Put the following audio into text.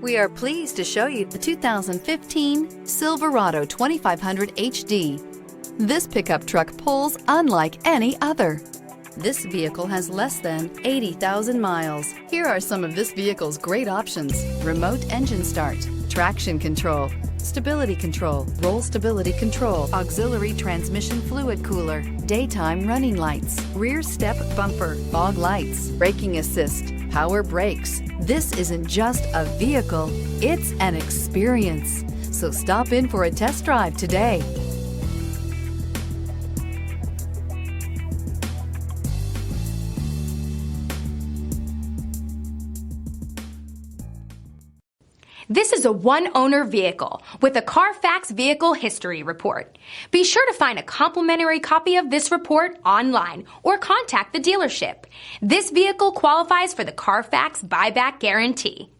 We are pleased to show you the 2015 Silverado 2500 HD. This pickup truck pulls unlike any other. This vehicle has less than 80,000 miles. Here are some of this vehicle's great options: remote engine start, traction control, stability control, roll stability control, auxiliary transmission fluid cooler, daytime running lights, rear step bumper, fog lights, braking assist, power brakes. This isn't just a vehicle, it's an experience. So stop in for a test drive today. This is a one-owner vehicle with a Carfax Vehicle History Report. Be sure to find a complimentary copy of this report online or contact the dealership. This vehicle qualifies for the Carfax Buyback Guarantee.